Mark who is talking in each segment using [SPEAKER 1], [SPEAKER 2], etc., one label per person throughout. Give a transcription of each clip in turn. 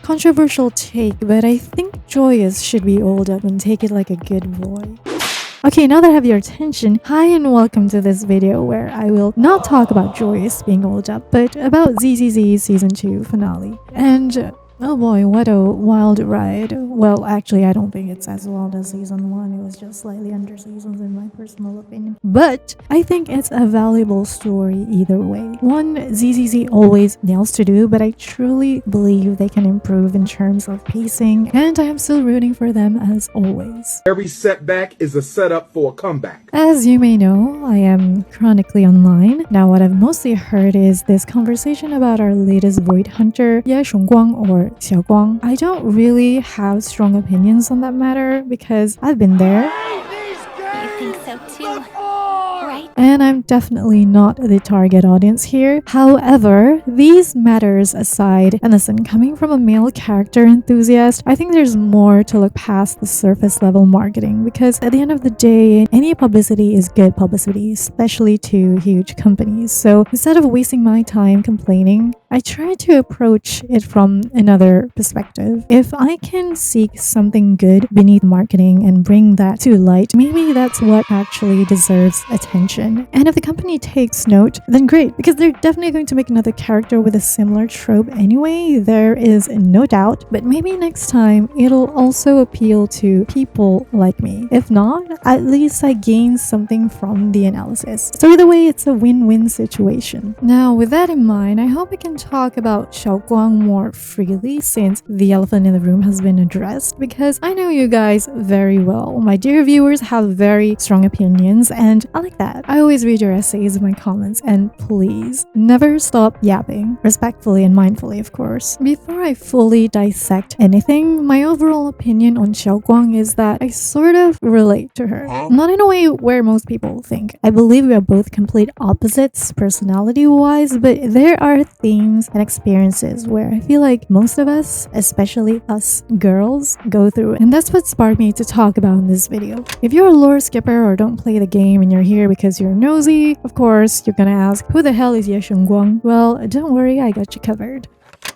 [SPEAKER 1] Controversial take, but I think Joyous should be old up and take it like a good boy. Okay, now that I have your attention, hi and welcome to this video where I will not talk about Joyous being old up, but about ZZZ Season 2 finale. And oh boy, what a wild ride. Well, actually, I don't think it's as wild as Season 1. It was just slightly under seasons in my personal opinion. But I think it's a valuable story either way. One ZZZ always nails to do, but I truly believe they can improve in terms of pacing, and I am still rooting for them as always.
[SPEAKER 2] Every setback is a setup for a comeback.
[SPEAKER 1] As you may know, I am chronically online. Now, what I've mostly heard is this conversation about our latest Void Hunter, YE SHUNGUANG or Xiaoguang. I don't really have strong opinions on that matter because I've been there.
[SPEAKER 3] You think so too, right?
[SPEAKER 1] And I'm definitely not the target audience here. However, these matters aside, and listen, coming from a male character enthusiast, I think there's more to look past the surface level marketing, because at the end of the day, any publicity is good publicity, especially to huge companies. So instead of wasting my time complaining, I try to approach it from another perspective. If I can seek something good beneath marketing and bring that to light, maybe that's what actually deserves attention. And if the company takes note, then great, because they're definitely going to make another character with a similar trope anyway, there is no doubt. But maybe next time it'll also appeal to people like me. If not, at least I gain something from the analysis. So either way, it's a win-win situation. Now, with that in mind, I hope I can talk about Xiaoguang more freely since the elephant in the room has been addressed, because I know you guys very well. My dear viewers have very strong opinions, and I like that. I always read your essays in my comments, and please never stop yapping, respectfully and mindfully, of course. Before I fully dissect anything, my overall opinion on Xiaoguang is that I sort of relate to her. Not in a way where most people think. I believe we are both complete opposites personality-wise, but there are themes and experiences where I feel like most of us, especially us girls, go through, and that's what sparked me to talk about in this video. If you're a lore skipper or don't play the game and you're here because you're nosy, of course you're gonna ask, who the hell is YE SHUNGUANG? Well, don't worry, I got you covered.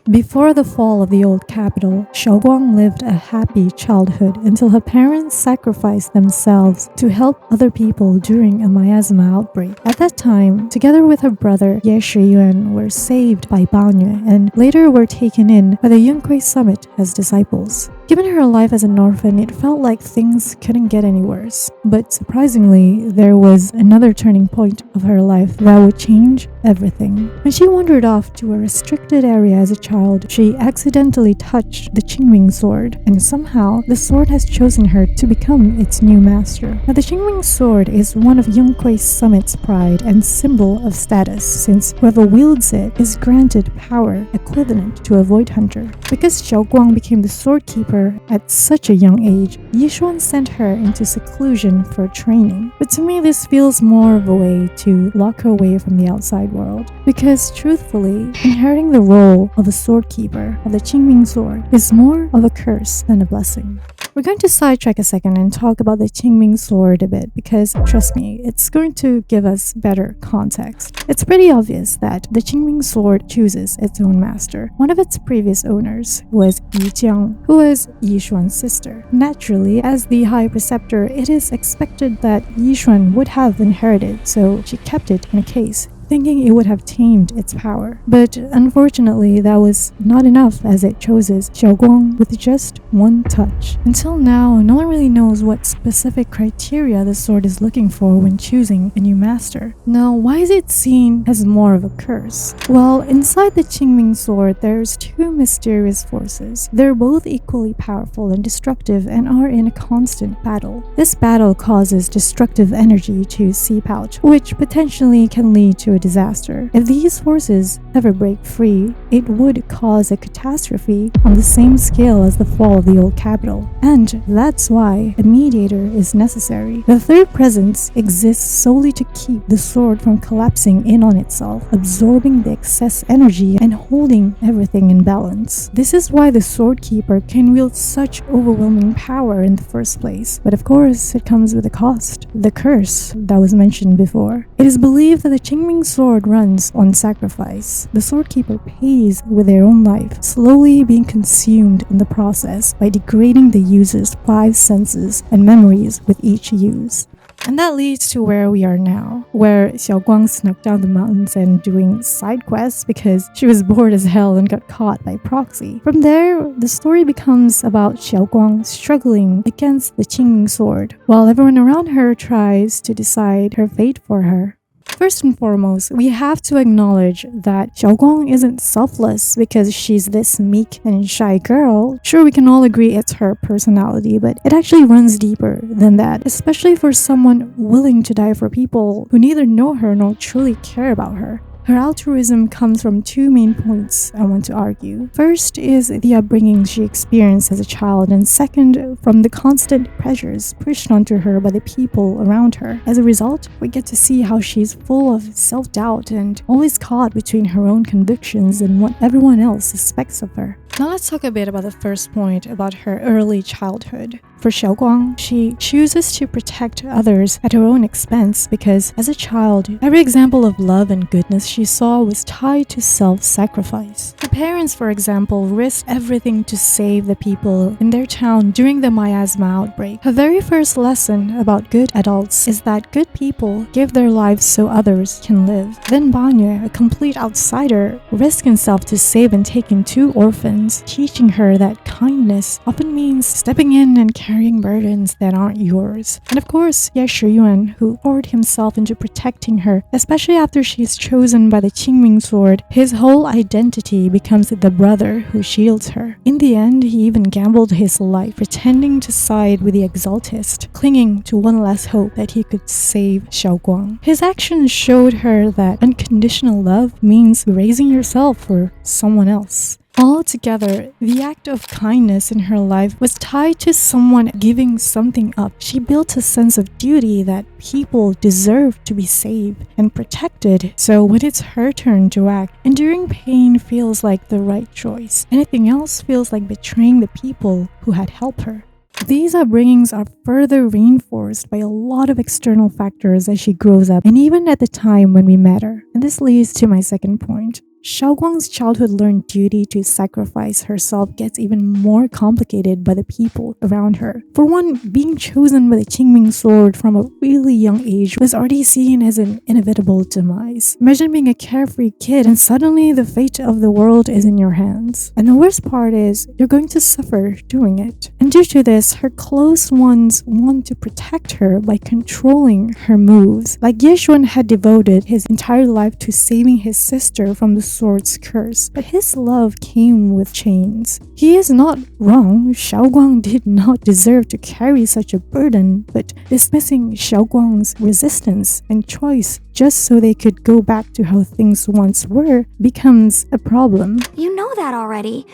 [SPEAKER 1] Before the fall of the old capital, Xiaoguang lived a happy childhood until her parents sacrificed themselves to help other people during a miasma outbreak. At that time, together with her brother Ye Shiyuan, were saved by Banyu and later were taken in by the Yunque summit as disciples. Given her life as an orphan, it felt like things couldn't get any worse. But surprisingly, there was another turning point of her life that would change everything. When she wandered off to a restricted area as a child, she accidentally touched the Qingming sword, and somehow the sword has chosen her to become its new master. Now, the Qingming sword is one of Yunque Summit's pride and symbol of status, since whoever wields it is granted power equivalent to a Void Hunter. Because Xiaoguang became the sword keeper at such a young age, Yishuan sent her into seclusion for training. But to me, this feels more of a way to lock her away from the outside world. Because truthfully, inheriting the role of a sword keeper of the Qingming sword is more of a curse than a blessing. We're going to sidetrack a second and talk about the Qingming sword a bit, because trust me, it's going to give us better context. It's pretty obvious that the Qingming sword chooses its own master. One of its previous owners was Yi Jiang, who was Yishuan's sister. Naturally, as the High Preceptor, it is expected that Yishuan would have inherited, so she kept it in a case, thinking it would have tamed its power. But unfortunately, that was not enough, as it chooses Xiaoguang with just one touch. Until now, no one really knows what specific criteria the sword is looking for when choosing a new master. Now, why is it seen as more of a curse? Well, inside the Qingming sword, there's two mysterious forces. They're both equally powerful and destructive and are in a constant battle. This battle causes destructive energy to seep out, which potentially can lead to a disaster. If these forces ever break free, it would cause a catastrophe on the same scale as the fall of the old capital. And that's why a mediator is necessary. The third presence exists solely to keep the sword from collapsing in on itself, absorbing the excess energy and holding everything in balance. This is why the sword keeper can wield such overwhelming power in the first place. But of course, it comes with a cost. The curse that was mentioned before. It is believed that the Qingming sword runs on sacrifice. The swordkeeper pays with their own life, slowly being consumed in the process by degrading the user's 5 senses and memories with each use. And that leads to where we are now, where Xiaoguang snuck down the mountains and doing side quests because she was bored as hell and got caught by proxy. From there, the story becomes about Xiaoguang struggling against the Qingming sword, while everyone around her tries to decide her fate for her. First and foremost, we have to acknowledge that Xiaoguang isn't selfless because she's this meek and shy girl. Sure, we can all agree it's her personality, but it actually runs deeper than that, especially for someone willing to die for people who neither know her nor truly care about her. Her altruism comes from 2 main points I want to argue. First is the upbringing she experienced as a child, and second, from the constant pressures pushed onto her by the people around her. As a result, we get to see how she's full of self-doubt and always caught between her own convictions and what everyone else expects of her. Now let's talk a bit about the first point about her early childhood. For Xiaoguang, she chooses to protect others at her own expense because, as a child, every example of love and goodness she saw was tied to self-sacrifice. Her parents, for example, risked everything to save the people in their town during the miasma outbreak. Her very first lesson about good adults is that good people give their lives so others can live. Then Banye, a complete outsider, risked himself to save and take in 2 orphans, teaching her that kindness often means stepping in and carrying burdens that aren't yours. And of course, YE SHUNGUANG, who poured himself into protecting her, especially after she's chosen by the Qingming sword. His whole identity becomes the brother who shields her. In the end, he even gambled his life, pretending to side with the exaltist, clinging to one last hope that he could save Xiaoguang. His actions showed her that unconditional love means raising yourself for someone else. Altogether, the act of kindness in her life was tied to someone giving something up. She built a sense of duty that people deserve to be saved and protected. So when it's her turn to act, enduring pain feels like the right choice. Anything else feels like betraying the people who had helped her. These upbringings are further reinforced by a lot of external factors as she grows up, and even at the time when we met her. And this leads to my second point. Xiaoguang's childhood learned duty to sacrifice herself gets even more complicated by the people around her. For one, being chosen by the Qingming sword from a really young age was already seen as an inevitable demise. Imagine being a carefree kid and suddenly the fate of the world is in your hands. And the worst part is, you're going to suffer doing it. And due to this, her close ones want to protect her by controlling her moves. Like Ye Shun had devoted his entire life to saving his sister from the sword's curse, but his love came with chains. He is not wrong. Xiaoguang did not deserve to carry such a burden, but dismissing Xiaoguang's resistance and choice just so they could go back to how things once were becomes a problem.
[SPEAKER 3] You know that already.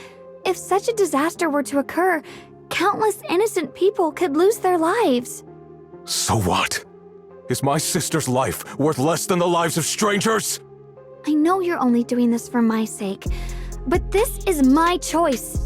[SPEAKER 3] If such a disaster were to occur, countless innocent people could lose their lives.
[SPEAKER 4] So what? Is my sister's life worth less than the lives of strangers?
[SPEAKER 3] I know you're only doing this for my sake, but this is my choice.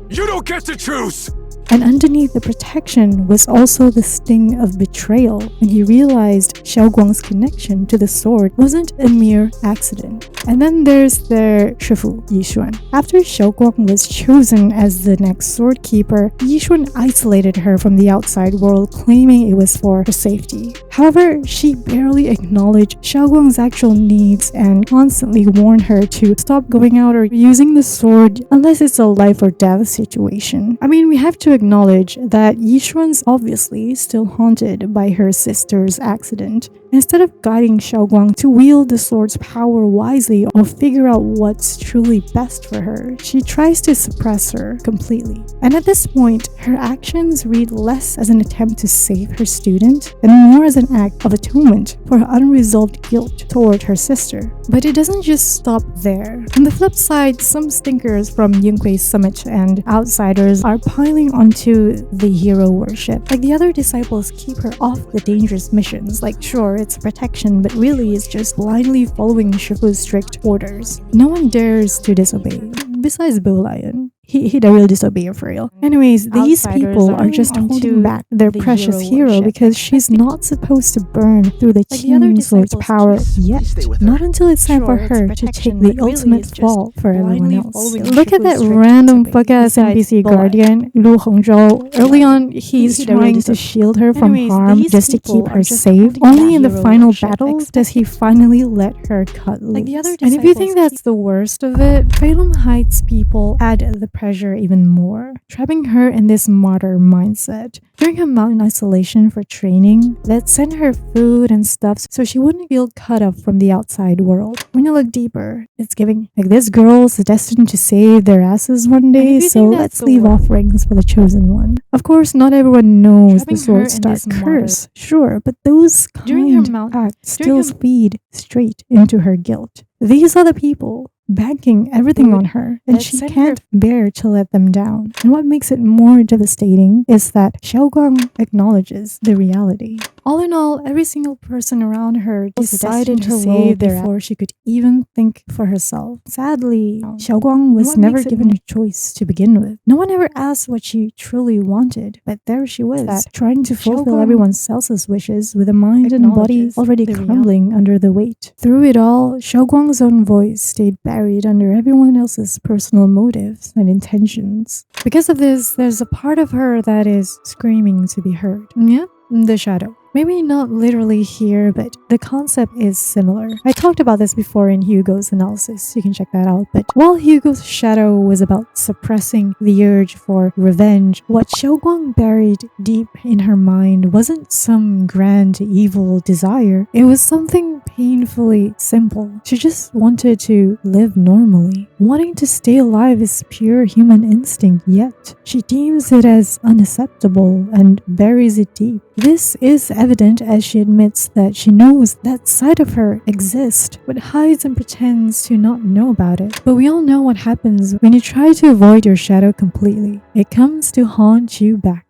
[SPEAKER 4] You don't get to choose!
[SPEAKER 1] And underneath the protection was also the sting of betrayal when he realized Xiaoguang's connection to the sword wasn't a mere accident. And then there's their Shifu, Yi Shun. After Xiaoguang was chosen as the next sword keeper, Yi Shun isolated her from the outside world, claiming it was for her safety. However, she barely acknowledged Xiaoguang's actual needs and constantly warned her to stop going out or using the sword unless it's a life or death situation. I mean, we have to acknowledge that Yi Shun's obviously still haunted by her sister's accident. Instead of guiding Xiaoguang to wield the sword's power wisely or figure out what's truly best for her, she tries to suppress her completely. And at this point, her actions read less as an attempt to save her student and more as an act of atonement for her unresolved guilt toward her sister. But it doesn't just stop there. On the flip side, some stinkers from Yinghui's summit and outsiders are piling onto the hero worship. Like the other disciples keep her off the dangerous missions. Like sure, it's protection, but really it's just blindly following Shifu's strict orders. No one dares to disobey, besides Lion. He'd really disobey her for real. Anyways, these people are just holding back their precious hero because she's not supposed to burn through the Qingming sword's power yet. Not until it's time for her to take the ultimate fall for everyone else. Look at that random fuck-ass NPC guardian, Lu Hongzhou. Early on, he's trying to shield her from harm just to keep her safe. Only in the final battle does he finally let her cut loose. And if you think that's the worst of it, Phelan Heights people add the pressure even more, trapping her in this martyr mindset. During her mountain isolation for training, they'd send her food and stuff so she wouldn't feel cut off from the outside world. When you look deeper, it's giving like this girl's destined to save their asses one day, so let's leave offerings for the chosen one. Of course, not everyone knows the sword's dark curse, sure, but those kind acts still feed straight into her guilt. These are the people banking everything on her, and she can't bear to let them down. And what makes it more devastating is that Xiaoguang acknowledges the reality. All in all, every single person around her decided to save her before she could even think for herself. Sadly, Xiaoguang was never given a choice to begin with. No one ever asked what she truly wanted, but there she was, trying to fulfill everyone else's wishes with a mind and body already crumbling under the weight. Through it all, Xiaoguang's own voice stayed buried under everyone else's personal motives and intentions. Because of this, there's a part of her that is screaming to be heard. Yeah, the shadow. Maybe not literally here, but the concept is similar. I talked about this before in Hugo's analysis, you can check that out. But while Hugo's shadow was about suppressing the urge for revenge, what Xiaoguang buried deep in her mind wasn't some grand evil desire. It was something painfully simple. She just wanted to live normally. Wanting to stay alive is pure human instinct, yet she deems it as unacceptable and buries it deep. This is evident as she admits that she knows that side of her exists, but hides and pretends to not know about it. But we all know what happens when you try to avoid your shadow completely. It comes to haunt you back.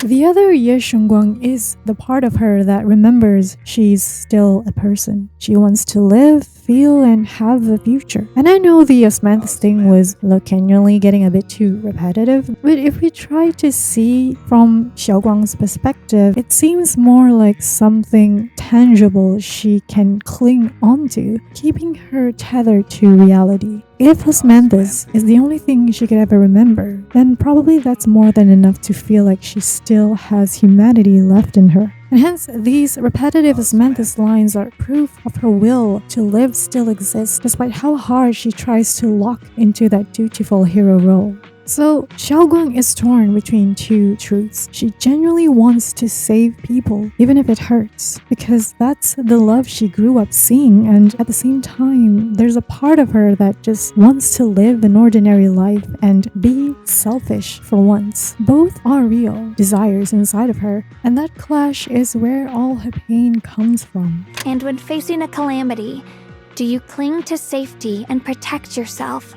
[SPEAKER 1] The other YE SHUNGUANG is the part of her that remembers she's still a person. She wants to live, feel, and have a future. And I know the osmanthus thing was locationally getting a bit too repetitive, but if we try to see from Xiaoguang's perspective, it seems more like something tangible she can cling onto, keeping her tethered to reality. If osmanthus is the only thing she could ever remember, then probably that's more than enough to feel like she still has humanity left in her. And hence, these repetitive osmanthus lines are proof of her will to live still exists, despite how hard she tries to lock into that dutiful hero role. So, Xiaoguang is torn between two truths. She genuinely wants to save people, even if it hurts, because that's the love she grew up seeing, and at the same time, there's a part of her that just wants to live an ordinary life and be selfish for once. Both are real desires inside of her, and that clash is where all her pain comes from.
[SPEAKER 3] And when facing a calamity, do you cling to safety and protect yourself?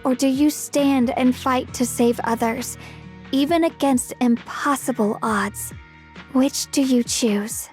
[SPEAKER 3] Or do you stand and fight to save others, even against impossible odds? Which do you choose?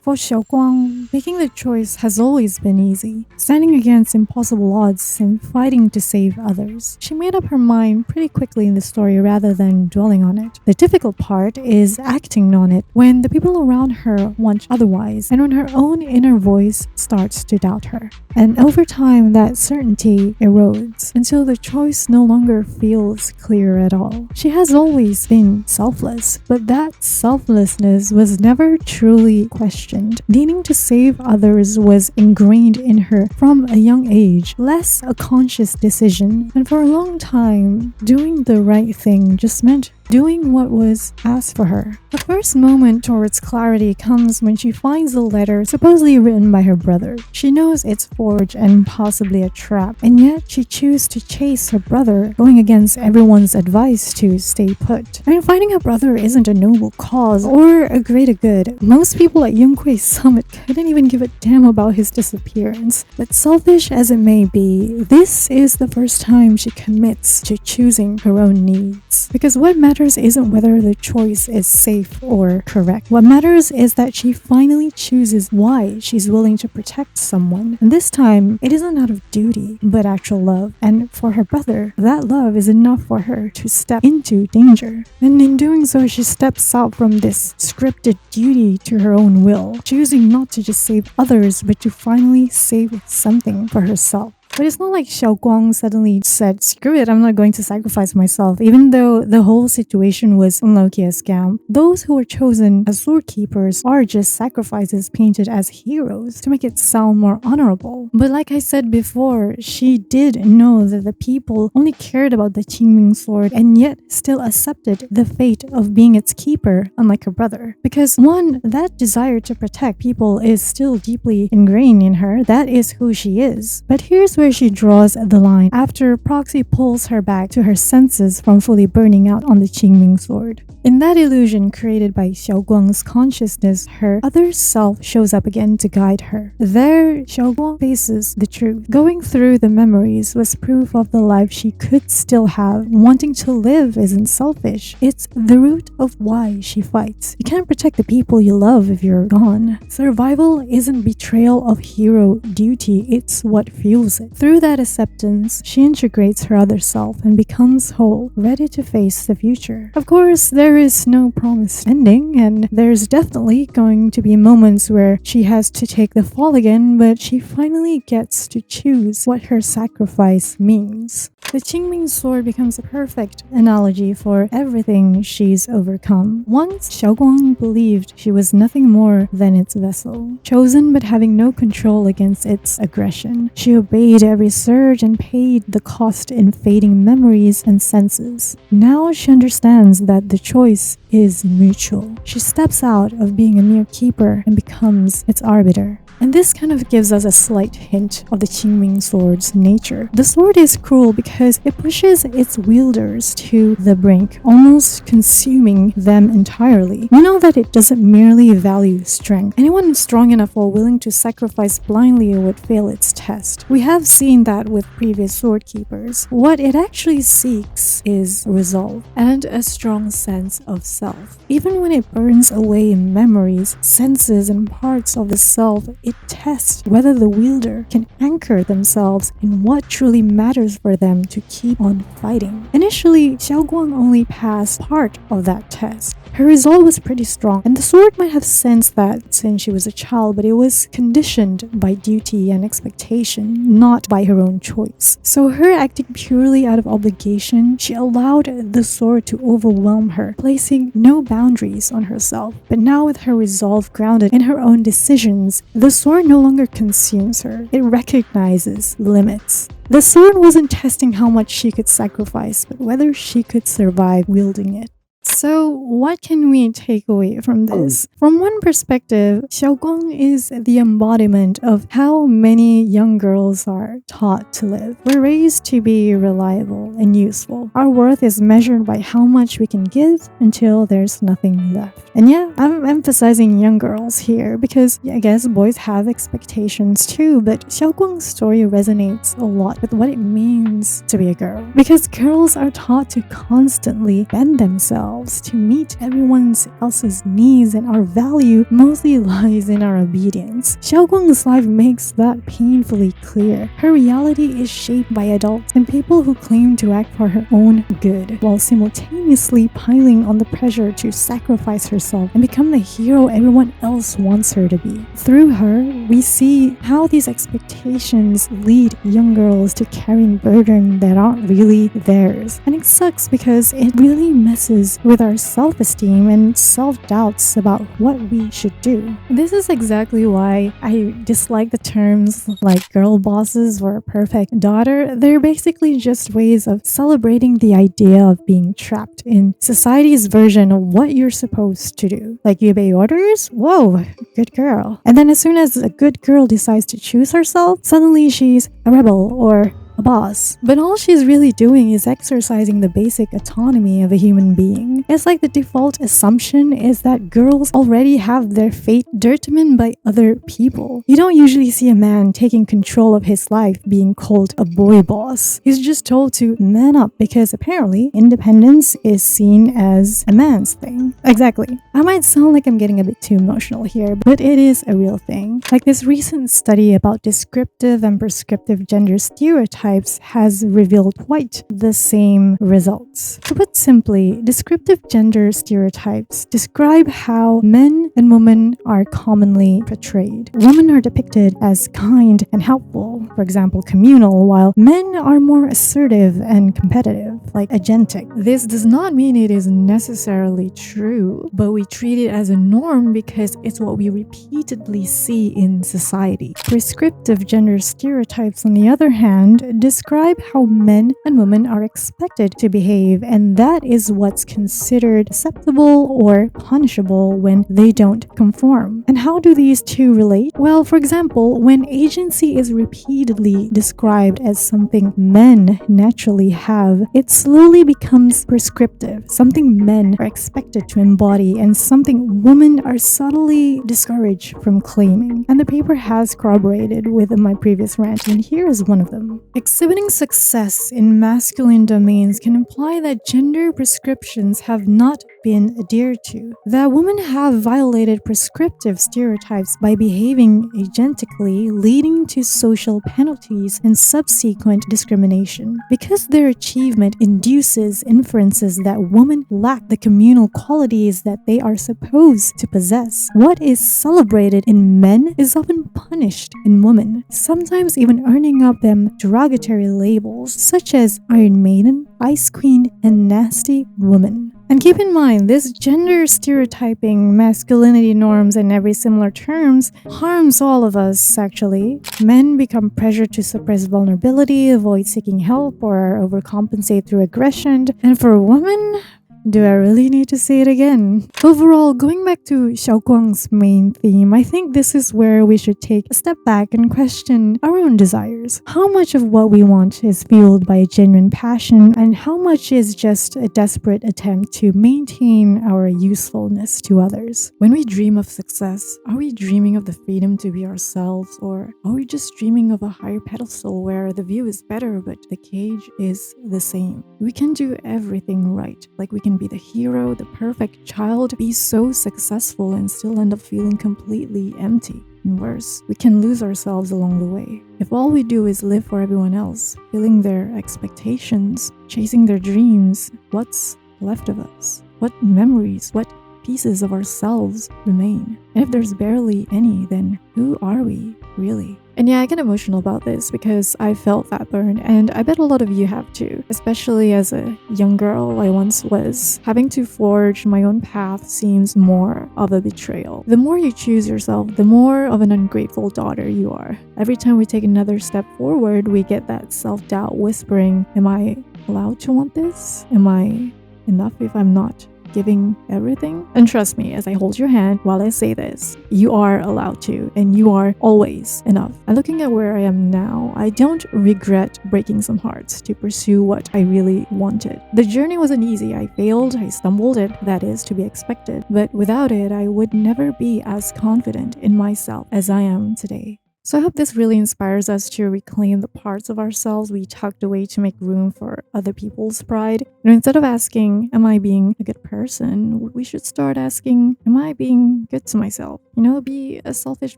[SPEAKER 1] For Xiaoguang, making the choice has always been easy, standing against impossible odds and fighting to save others. She made up her mind pretty quickly in the story rather than dwelling on it. The difficult part is acting on it when the people around her want otherwise, and when her own inner voice starts to doubt her. And over time, that certainty erodes until the choice no longer feels clear at all. She has always been selfless, but that selflessness was never truly questioned. Needing to save others was ingrained in her from a young age, less a conscious decision. And for a long time, doing the right thing just meant doing what was asked for her. The first moment towards clarity comes when she finds a letter supposedly written by her brother. She knows it's forged and possibly a trap, and yet she chooses to chase her brother, going against everyone's advice to stay put. I mean, finding her brother isn't a noble cause or a greater good. Most people at Yunque's summit couldn't even give a damn about his disappearance. But selfish as it may be, this is the first time she commits to choosing her own needs. Because what matters matters isn't whether the choice is safe or correct. What matters is that she finally chooses why she's willing to protect someone. And this time, it isn't out of duty, but actual love. And for her brother, that love is enough for her to step into danger. And in doing so, she steps out from this scripted duty to her own will, choosing not to just save others, but to finally save something for herself. But it's not like Xiaoguang suddenly said, screw it, I'm not going to sacrifice myself, even though the whole situation was low-key a scam. Those who were chosen as sword keepers are just sacrifices painted as heroes to make it sound more honorable. But like I said before, she did know that the people only cared about the Qingming sword and yet still accepted the fate of being its keeper, unlike her brother. Because one, that desire to protect people is still deeply ingrained in her. That is who she is. But here's where she draws the line after Proxy pulls her back to her senses from fully burning out on the Qingming sword. In that illusion created by Xiaoguang's consciousness, her other self shows up again to guide her. There, Xiaoguang faces the truth. Going through the memories was proof of the life she could still have. Wanting to live isn't selfish. It's the root of why she fights. You can't protect the people you love if you're gone. Survival isn't betrayal of hero duty, it's what fuels it. Through that acceptance, she integrates her other self and becomes whole, ready to face the future. Of course, there is no promised ending, and there's definitely going to be moments where she has to take the fall again, but she finally gets to choose what her sacrifice means. The Qingming sword becomes a perfect analogy for everything she's overcome. Once, Xiaoguang believed she was nothing more than its vessel, chosen but having no control against its aggression. She obeyed every surge and paid the cost in fading memories and senses. Now she understands that the choice is mutual. She steps out of being a mere keeper and becomes its arbiter. And this kind of gives us a slight hint of the Qingming sword's nature. The sword is cruel because it pushes its wielders to the brink, almost consuming them entirely. We know that it doesn't merely value strength. Anyone strong enough or willing to sacrifice blindly would fail its test. We have seen that with previous sword keepers. What it actually seeks is resolve and a strong sense of self. Even when it burns away memories, senses, and parts of the self, it tests whether the wielder can anchor themselves in what truly matters for them to keep on fighting. Initially, Xiaoguang only passed part of that test. Her resolve was pretty strong, and the sword might have sensed that since she was a child, but it was conditioned by duty and expectation, not by her own choice. So her acting purely out of obligation, she allowed the sword to overwhelm her, placing no boundaries on herself. But now with her resolve grounded in her own decisions, the sword no longer consumes her. It recognizes limits. The sword wasn't testing how much she could sacrifice, but whether she could survive wielding it. So what can we take away from this? From one perspective, Xiaoguang is the embodiment of how many young girls are taught to live. We're raised to be reliable and useful. Our worth is measured by how much we can give until there's nothing left. And yeah, I'm emphasizing young girls here because I guess boys have expectations too, but Xiaoguang's story resonates a lot with what it means to be a girl. Because girls are taught to constantly bend themselves to meet everyone else's needs, and our value mostly lies in our obedience. Xiaoguang's life makes that painfully clear. Her reality is shaped by adults and people who claim to act for her own good, while simultaneously piling on the pressure to sacrifice herself and become the hero everyone else wants her to be. Through her, we see how these expectations lead young girls to carrying burdens that aren't really theirs. And it sucks because it really messes with our self-esteem and self-doubts about what we should do. This is exactly why I dislike the terms like girl bosses or perfect daughter. They're basically just ways of celebrating the idea of being trapped in society's version of what you're supposed to do. Like, you obey orders? Whoa, good girl. And then as soon as a good girl decides to choose herself, suddenly she's a rebel or a boss. But all she's really doing is exercising the basic autonomy of a human being. It's like the default assumption is that girls already have their fate determined by other people. You don't usually see a man taking control of his life being called a boy boss. He's just told to man up because apparently independence is seen as a man's thing. Exactly. I might sound like I'm getting a bit too emotional here, but it is a real thing. Like this recent study about descriptive and prescriptive gender stereotypes has revealed quite the same results. To put simply, descriptive gender stereotypes describe how men and women are commonly portrayed. Women are depicted as kind and helpful, for example, communal, while men are more assertive and competitive, like agentic. This does not mean it is necessarily true, but we treat it as a norm because it's what we repeatedly see in society. Prescriptive gender stereotypes, on the other hand, describe how men and women are expected to behave, and that is what's considered acceptable or punishable when they don't conform. And how do these two relate? Well, for example, when agency is repeatedly described as something men naturally have, it slowly becomes prescriptive, something men are expected to embody and something women are subtly discouraged from claiming. And the paper has corroborated with my previous rant, and here is one of them. Exhibiting success in masculine domains can imply that gender prescriptions have not been adhered to, that women have violated prescriptive stereotypes by behaving agentically, leading to social penalties and subsequent discrimination. Because their achievement induces inferences that women lack the communal qualities that they are supposed to possess. What is celebrated in men is often punished in women, sometimes even earning up them derogatory labels such as Iron Maiden, Ice Queen, and Nasty Woman. And keep in mind, this gender stereotyping, masculinity norms, and every similar terms harms all of us, actually. Men become pressured to suppress vulnerability, avoid seeking help, or overcompensate through aggression. And for women, do I really need to say it again? Overall, going back to Xiaoguang's main theme, I think this is where we should take a step back and question our own desires. How much of what we want is fueled by a genuine passion, and how much is just a desperate attempt to maintain our usefulness to others? When we dream of success, are we dreaming of the freedom to be ourselves, or are we just dreaming of a higher pedestal where the view is better but the cage is the same? We can do everything right, like we can be the hero, the perfect child, be so successful and still end up feeling completely empty. And worse, we can lose ourselves along the way. If all we do is live for everyone else, filling their expectations, chasing their dreams, what's left of us? What memories, what pieces of ourselves remain? And if there's barely any, then who are we, really? And yeah, I get emotional about this because I felt that burn, and I bet a lot of you have too. Especially as a young girl I once was, having to forge my own path seems more of a betrayal. The more you choose yourself, the more of an ungrateful daughter you are. Every time we take another step forward, we get that self-doubt whispering, am I allowed to want this? Am I enough if I'm not giving everything? And trust me, as I hold your hand while I say this, you are allowed to, and you are always enough. And looking at where I am now, I don't regret breaking some hearts to pursue what I really wanted. The journey wasn't easy. I failed, I stumbled, and that is to be expected. But without it, I would never be as confident in myself as I am today. So I hope this really inspires us to reclaim the parts of ourselves we tucked away to make room for other people's pride. Instead of asking, am I being a good person, we should start asking, am I being good to myself? Be a selfish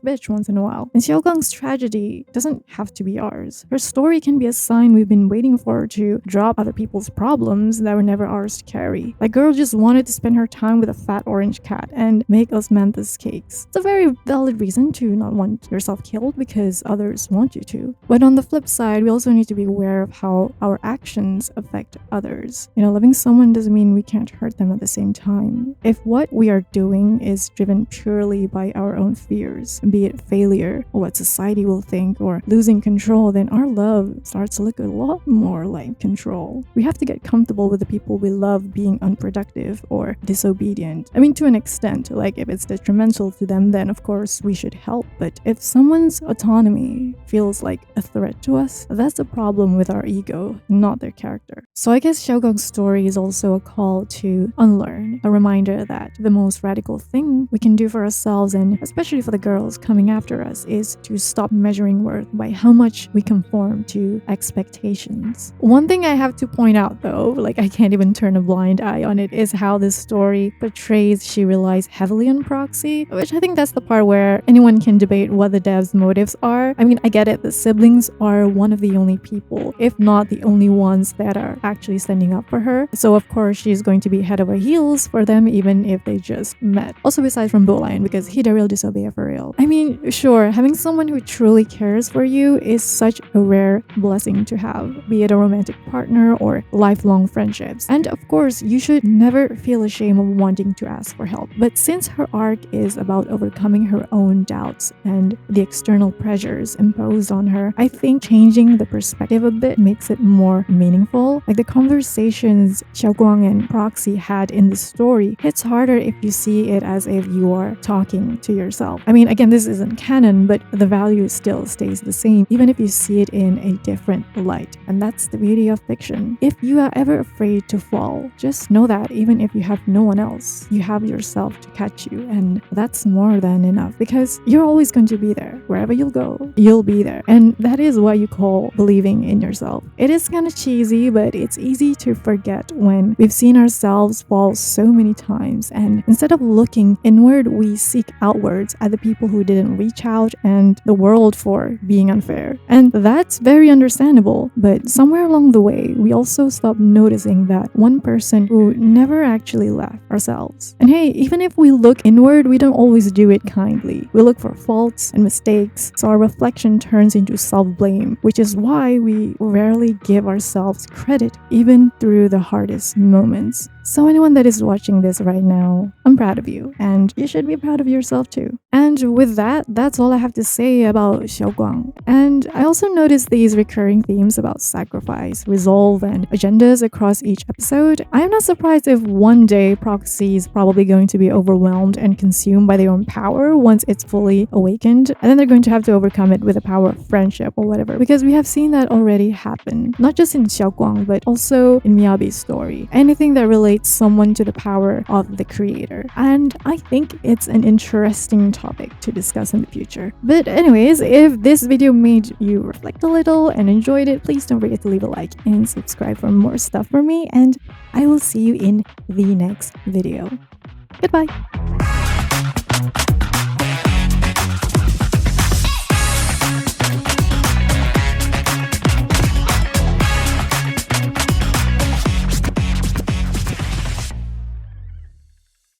[SPEAKER 1] bitch once in a while. And Xiaoguang's tragedy doesn't have to be ours. Her story can be a sign we've been waiting for to drop other people's problems that were never ours to carry. That girl just wanted to spend her time with a fat orange cat and make osmanthus cakes. It's a very valid reason to not want yourself killed because others want you to. But on the flip side, we also need to be aware of how our actions affect others. Loving someone doesn't mean we can't hurt them at the same time. If what we are doing is driven purely by by our own fears, be it failure or what society will think or losing control, then our love starts to look a lot more like control. We have to get comfortable with the people we love being unproductive or disobedient. I mean, to an extent, like if it's detrimental to them, then of course we should help. But if someone's autonomy feels like a threat to us, that's a problem with our ego, not their character. So I guess Xiaogong's story is also a call to unlearn, a reminder that the most radical thing we can do for ourselves, and especially for the girls coming after us, is to stop measuring worth by how much we conform to expectations. One thing I have to point out though, like I can't even turn a blind eye on it, is how this story portrays she relies heavily on proxy, which I think that's the part where anyone can debate what the dev's motives are. I mean, I get it, the siblings are one of the only people, if not the only ones, that are actually standing up for her. So of course she's going to be head over heels for them even if they just met. Also besides from Boline, because he the real disobey for real. I mean, sure, having someone who truly cares for you is such a rare blessing to have, be it a romantic partner or lifelong friendships. And of course, you should never feel ashamed of wanting to ask for help. But since her arc is about overcoming her own doubts and the external pressures imposed on her, I think changing the perspective a bit makes it more meaningful. Like the conversations Xiaoguang and Proxy had in the story hits harder if you see it as if you are talking to yourself. I mean, again, this isn't canon, but the value still stays the same, even if you see it in a different light. And that's the beauty of fiction. If you are ever afraid to fall, just know that even if you have no one else, you have yourself to catch you, and that's more than enough, because you're always going to be there. Wherever you'll go, you'll be there. And that is what you call believing in yourself. It is kind of cheesy, but it's easy to forget when we've seen ourselves fall so many times, and instead of looking inward, we seek outwards at the people who didn't reach out and the world for being unfair. And that's very understandable, but somewhere along the way, we also stop noticing that one person who never actually left, ourselves. And hey, even if we look inward, we don't always do it kindly. We look for faults and mistakes, so our reflection turns into self-blame, which is why we rarely give ourselves credit, even through the hardest moments. So anyone that is watching this right now, I'm proud of you, and you should be proud of yourself too. And with that, that's all I have to say about Xiaoguang. And I also noticed these recurring themes about sacrifice, resolve, and agendas across each episode. I am not surprised if one day Proxy is probably going to be overwhelmed and consumed by their own power once it's fully awakened, and then they're going to have to overcome it with the power of friendship or whatever, because we have seen that already happen, not just in Xiaoguang, but also in Miyabi's story. Anything that relates someone to the power of the creator. And I think it's an interesting topic to discuss in the future. But anyways, if this video made you reflect a little and enjoyed it, please don't forget to leave a like and subscribe for more stuff from me, and I will see you in the next video. Goodbye!